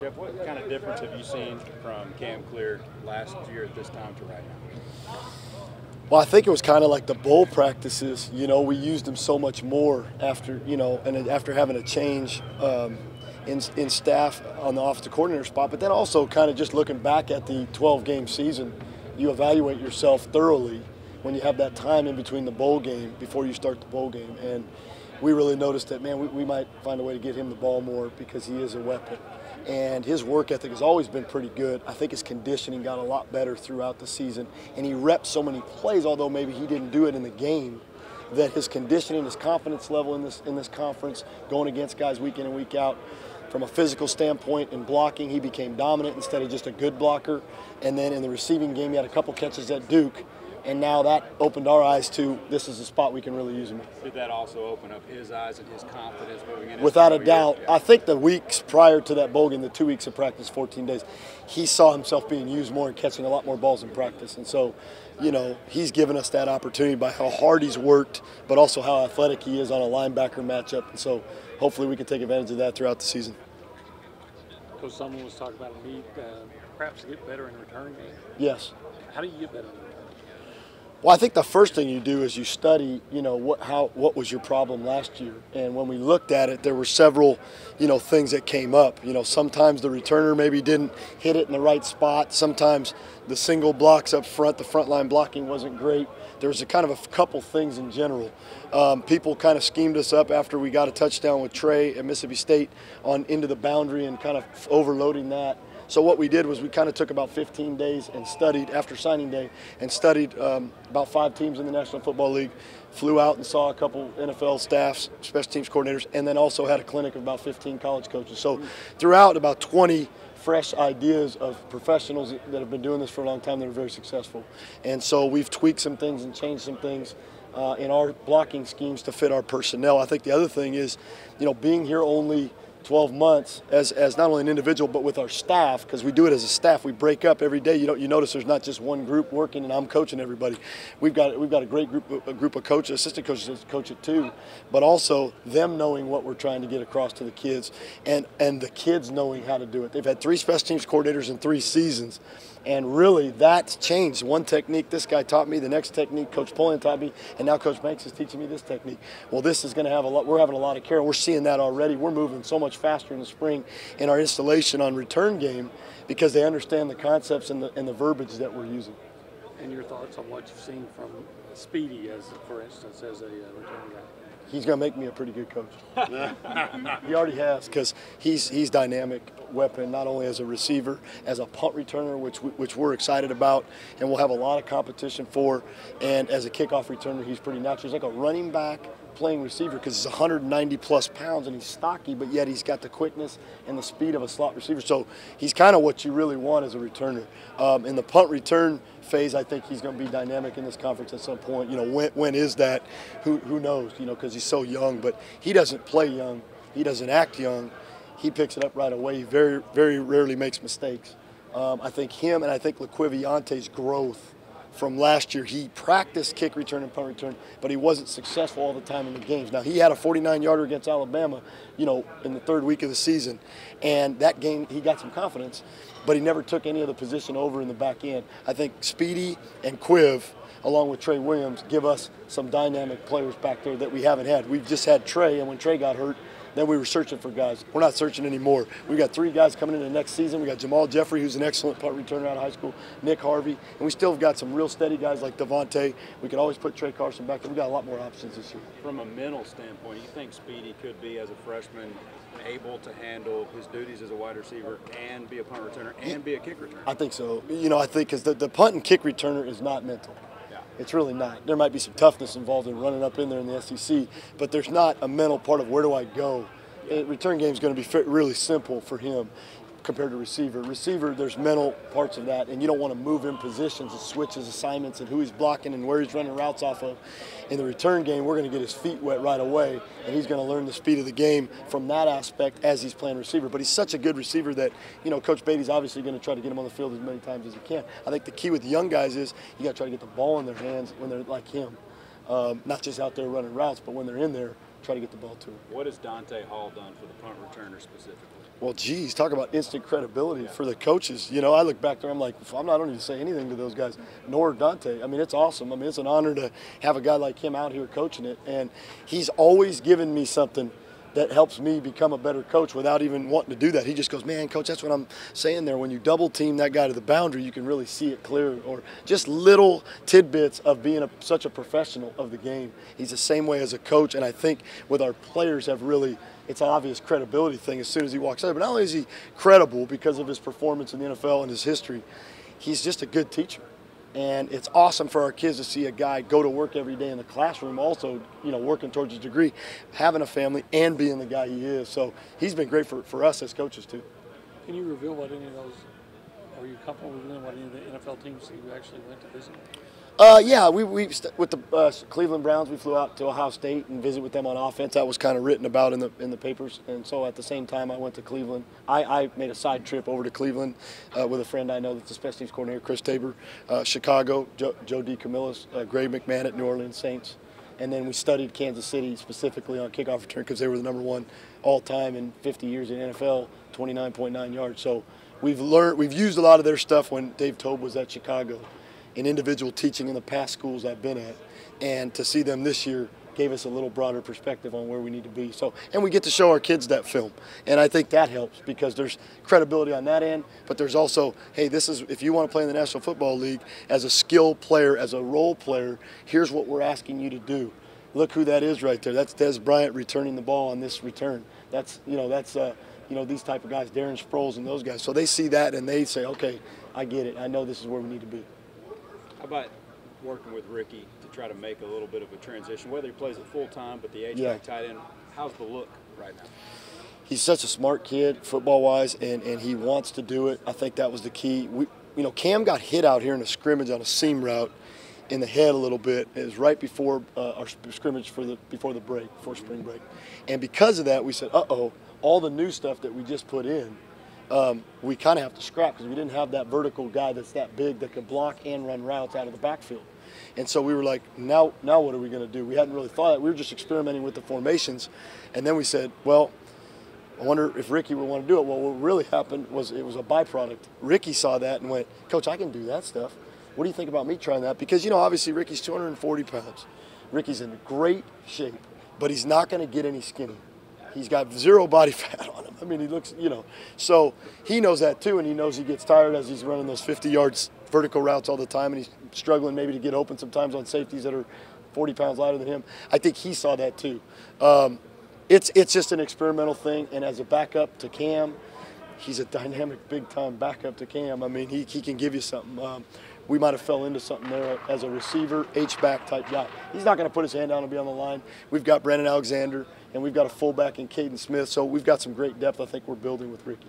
Jeff, what kind of difference have you seen from Cam Clear last year at this time to right now? Well, I think it was kind of like the bowl practices. We used him so much more after, and after having a change in staff on the offensive coordinator spot. But then also kind of just looking back at the 12-game season, you evaluate yourself thoroughly when you have that time in between the bowl game before you start the bowl game. And we really noticed that, man, we might find a way to get him the ball more because he is a weapon. And his work ethic has always been pretty good. I think his conditioning got a lot better throughout the season. And he repped so many plays, although maybe he didn't do it in the game, that his conditioning, his confidence level in this conference, going against guys week in and week out, from a physical standpoint and blocking, he became dominant instead of just a good blocker. And then in the receiving game, he had a couple catches at Duke. And now that opened our eyes to this is a spot we can really use him in. Did that also open up his eyes and his confidence moving into Without a doubt. I think the weeks prior to that bowl game, the 2 weeks of practice, 14 days, he saw himself being used more and catching a lot more balls in practice. And so, he's given us that opportunity by how hard he's worked, but also how athletic he is on a linebacker matchup. And so hopefully we can take advantage of that throughout the season. Coach Sumlin was talking about a need perhaps to get better in the return game. Yes. How do you get better? Well, I think the first thing you do is you study, what was your problem last year. And when we looked at it, there were several, things that came up. Sometimes the returner maybe didn't hit it in the right spot. Sometimes the single blocks up front, the front line blocking wasn't great. There was a kind of a couple things in general. People kind of schemed us up after we got a touchdown with Trey at Mississippi State on into the boundary and kind of overloading that. So what we did was we kind of took about 15 days and studied, after signing day, and studied about 5 teams in the National Football League, flew out and saw a couple NFL staffs, special teams coordinators, and then also had a clinic of about 15 college coaches. So throughout, about 20 fresh ideas of professionals that have been doing this for a long time that are very successful. And so we've tweaked some things and changed some things in our blocking schemes to fit our personnel. I think the other thing is, being here only 12 months as not only an individual but with our staff, because we do it as a staff. We break up every day. You notice there's not just one group working and I'm coaching everybody. We've got a great group of coaches, assistant coaches that coach it too, but also them knowing what we're trying to get across to the kids and the kids knowing how to do it. They've had 3 special teams coordinators in 3 seasons. And really, that's changed. One technique this guy taught me, the next technique Coach Polian taught me, and now Coach Banks is teaching me this technique. Well, this is going to have a lot. We're having a lot of care. We're seeing that already. We're moving so much faster in the spring in our installation on return game because they understand the concepts and the verbiage that we're using. And your thoughts on what you've seen from Speedy, for instance, as a return guy? He's going to make me a pretty good coach. He already has, because he's dynamic weapon, not only as a receiver, as a punt returner, which we're excited about, and we'll have a lot of competition for. And as a kickoff returner, he's pretty natural. He's like a running back playing receiver because he's 190 plus pounds and he's stocky, but yet he's got the quickness and the speed of a slot receiver. So he's kind of what you really want as a returner. In the punt return phase, I think he's going to be dynamic in this conference at some point. When is that? Who knows? Because he's so young, but he doesn't play young. He doesn't act young. He picks it up right away. He very, very rarely makes mistakes. I think him and I think LaQuiviante's growth from last year, he practiced kick return and punt return, but he wasn't successful all the time in the games. Now, he had a 49-yarder against Alabama, in the 3rd week of the season, and that game he got some confidence, but he never took any of the position over in the back end. I think Speedy and Quiv, along with Trey Williams, give us some dynamic players back there that we haven't had. We've just had Trey, and when Trey got hurt, then we were searching for guys. We're not searching anymore. We've got 3 guys coming into next season. We got Jamal Jeffrey, who's an excellent punt returner out of high school, Nick Harvey, and we still have got some real steady guys like Devontae. We could always put Trey Carson back there. We've got a lot more options this year. From a mental standpoint, you think Speedy could be, as a freshman, able to handle his duties as a wide receiver and be a punt returner and be a kick returner? I think so. I think because the punt and kick returner is not mental. It's really not. There might be some toughness involved in running up in there in the SEC, but there's not a mental part of where do I go. Return game is going to be really simple for him compared to receiver. Receiver, there's mental parts of that, and you don't want to move in positions and switch his assignments and who he's blocking and where he's running routes off of. In the return game, we're going to get his feet wet right away, and he's going to learn the speed of the game from that aspect as he's playing receiver. But he's such a good receiver that, Coach Beatty's obviously going to try to get him on the field as many times as he can. I think the key with young guys is you got to try to get the ball in their hands when they're like him. Not just out there running routes, but when they're in there, try to get the ball to him. What has Dante Hall done for the punt returner specifically? Well, geez, talk about instant credibility for the coaches. You know, I look back there, I'm like, I don't need to say anything to those guys, nor Dante. I mean, it's awesome. I mean, it's an honor to have a guy like him out here coaching it. And he's always given me something that helps me become a better coach without even wanting to do that. He just goes, man, coach, that's what I'm saying there. When you double team that guy to the boundary, you can really see it clear. Or just little tidbits of being such a professional of the game. He's the same way as a coach. And I think with our players have really, it's an obvious credibility thing as soon as he walks out. But not only is he credible because of his performance in the NFL and his history, he's just a good teacher. And it's awesome for our kids to see a guy go to work every day in the classroom, also, you know, working towards his degree, having a family, and being the guy he is. So he's been great for us as coaches, too. Can you reveal what any of those, are you comfortable revealing what any of the NFL teams that you actually went to visit? Yeah, we with the Cleveland Browns, we flew out to Ohio State and visited with them on offense. That was kind of written about in the papers. And so at the same time, I went to Cleveland. I made a side trip over to Cleveland with a friend I know that's the special teams coordinator, Chris Tabor. Chicago, Joe DeCamillis, Greg McMahon at New Orleans Saints. And then we studied Kansas City specifically on kickoff return because they were the #1 all-time in 50 years in NFL, 29.9 yards. So we've used a lot of their stuff when Dave Toub was at Chicago. In individual teaching in the past schools I've been at, and to see them this year gave us a little broader perspective on where we need to be. So, and we get to show our kids that film, and I think that helps because there's credibility on that end, but there's also, hey, this is, if you want to play in the National Football League as a skill player, as a role player, here's what we're asking you to do. Look who that is right there. That's Dez Bryant returning the ball on this return. That's these type of guys, Darren Sproles and those guys. So they see that and they say, okay, I get it. I know this is where we need to be. How about working with Ricky to try to make a little bit of a transition, whether he plays it full time, but the H-back tight end, how's the look right now? He's such a smart kid, football-wise, and he wants to do it. I think that was the key. Cam got hit out here in a scrimmage on a seam route in the head a little bit. It was right before our scrimmage before spring break. And because of that, we said, uh-oh, all the new stuff that we just put in, we kind of have to scrap because we didn't have that vertical guy that's that big that could block and run routes out of the backfield. And so we were like, now what are we going to do? We hadn't really thought that. We were just experimenting with the formations. And then we said, well, I wonder if Ricky would want to do it. Well, what really happened was it was a byproduct. Ricky saw that and went, Coach, I can do that stuff. What do you think about me trying that? Because, obviously Ricky's 240 pounds. Ricky's in great shape, but he's not going to get any skinny. He's got zero body fat on him. I mean, he looks, so he knows that too, and he knows he gets tired as he's running those 50 yards vertical routes all the time, and he's struggling maybe to get open sometimes on safeties that are 40 pounds lighter than him. I think he saw that too. It's just an experimental thing, and as a backup to Cam, he's a dynamic, big-time backup to Cam. I mean, he can give you something. We might have fell into something there as a receiver, H-back type guy. He's not going to put his hand down and be on the line. We've got Brandon Alexander, and we've got a fullback in Caden Smith, so we've got some great depth I think we're building with Ricky.